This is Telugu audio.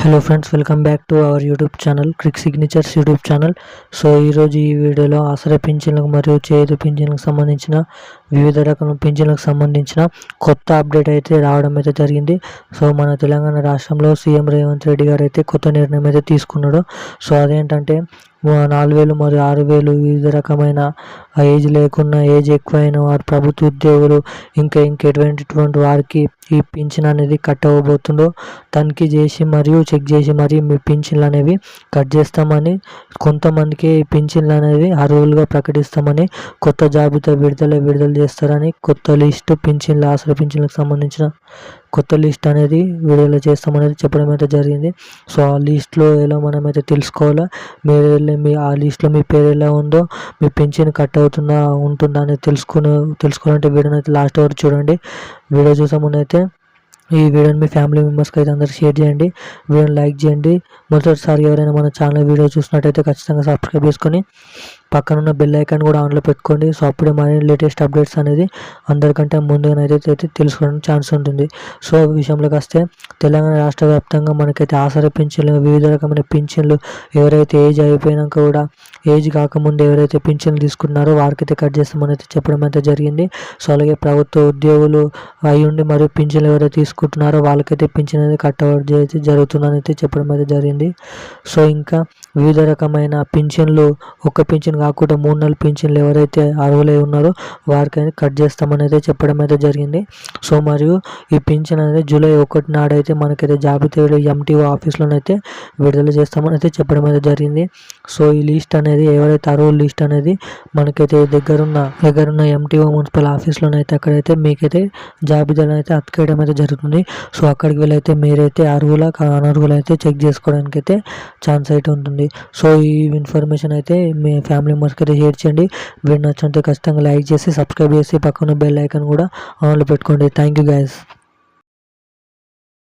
Hello friends, welcome back to our YouTube channel Crick signatures YouTube channel. So ఈరోజు ఈ వీడియోలో ఆసరా పింఛన్లకు మరియు చేదు పింఛన్లకు సంబంధించిన వివిధ రకాల పింఛన్లకు సంబంధించిన కొత్త అప్డేట్ అయితే రావడం అయితే జరిగింది. సో మన తెలంగాణ రాష్ట్రంలో సీఎం రేవంత్ రెడ్డి గారు అయితే కొత్త నిర్ణయం అయితే తీసుకున్నాడు. సో అదేంటంటే 4,000 మరియు 6,000 వివిధ రకమైన ఏజ్ లేకున్నా, ఏజ్ ఎక్కువైన వారు, ప్రభుత్వ ఉద్యోగులు, ఇంకా ఎటువంటి వారికి ఈ పింఛన్ అనేది కట్ అవ్వబోతుందో తనిఖీ చేసి మరియు చెక్ చేసి మరి మీ పింఛన్లు అనేవి కట్ చేస్తామని, కొంతమందికి ఈ పింఛన్లు అనేది అర్హులుగా ప్రకటిస్తామని, కొత్త జాబితా విడుదల చేస్తారని, కొత్త లిస్టు పింఛన్లు, ఆసరా పింఛన్లకు సంబంధించిన కొత్త లిస్ట్ అనేది విడుదల చేస్తామనేది చెప్పడం అయితే జరిగింది. సో ఆ లిస్ట్లో ఎలా మనమైతే తెలుసుకోవాలా, మీ ఆ లిస్ట్లో మీ పేరు ఎలా ఉందో, మీ పింఛన్ కట్ ఉంటుందా అనేది తెలుసుకోవాలంటే వీడియోని అయితే లాస్ట్ వరకు చూడండి. వీడియో చూసే ముందు అయితే ఈ వీడియోని మీ ఫ్యామిలీ మెంబర్స్కి అయితే అందరూ షేర్ చేయండి, వీడియోని లైక్ చేయండి. మొదటిసారి ఎవరైనా మన ఛానల్ వీడియో చూసినట్టయితే ఖచ్చితంగా సబ్స్క్రైబ్ చేసుకొని పక్కన ఉన్న బెల్ ఐకాన్ కూడా ఆన్లో పెట్టుకోండి. సో అప్పుడే మరిన్ని లేటెస్ట్ అప్డేట్స్ అనేది అందరికంటే ముందుగానైతే తెలుసుకోవడానికి ఛాన్స్ ఉంటుంది. సో విషయంలోకి వస్తే తెలంగాణ రాష్ట్ర వ్యాప్తంగా మనకైతే ఆసరా పింఛన్లు, వివిధ రకమైన పింఛన్లు, ఎవరైతే ఏజ్ అయిపోయినాక కూడా ఏజ్ కాకముందు ఎవరైతే పింఛన్లు తీసుకున్నారో వారికైతే కట్ చేస్తామని అయితే చెప్పడం అయితే జరిగింది. సో అలాగే ప్రభుత్వ ఉద్యోగులు అయ్యుండి మరియు పింఛన్లు ఎవరైతే తీసుకుంటున్నారో వాళ్ళకైతే పింఛన్ అనేది కట్ అవ్వడం జరుగుతుందని అయితే చెప్పడం అయితే జరిగింది. సో ఇంకా వివిధ రకమైన పింఛన్లు, ఒక్క పింఛన్ కాకుండా 3 నెలల పింఛన్లు ఎవరైతే అర్హులై ఉన్నారో వారికైతే కట్ చేస్తామని అయితే చెప్పడం అయితే జరిగింది. సో మరియు ఈ పింఛన్ అనేది జూలై 1 నాడైతే మనకైతే జాబితా ఎంటీఓ ఆఫీస్లోనైతే విడుదల చేస్తామని అయితే చెప్పడం అయితే జరిగింది. సో ఈ లిస్ట్ అనేది ఎవరైతే అర్హుల లిస్ట్ అనేది మనకైతే దగ్గరున్న ఎంటీఓ మున్సిపల్ ఆఫీస్లోనైతే అక్కడైతే మీకైతే జాబితాలో అయితే అతికేయడం అయితే జరుగుతుంది. సో అక్కడికి వెళ్ళైతే మీరైతే అనర్హులు అయితే చెక్ చేసుకోవడానికి అయితే ఛాన్స్ అయితే ఉంటుంది. సో ఈ ఇన్ఫర్మేషన్ అయితే మీ ఫ్యామిలీ మెంబర్స్కి అయితే షేర్ చేయండి. వీడియో నచ్చితే ఖచ్చితంగా లైక్ చేసి సబ్స్క్రైబ్ చేసి పక్కన బెల్ ఐకాన్ కూడా ఆన్లో పెట్టుకోండి. Thank you guys.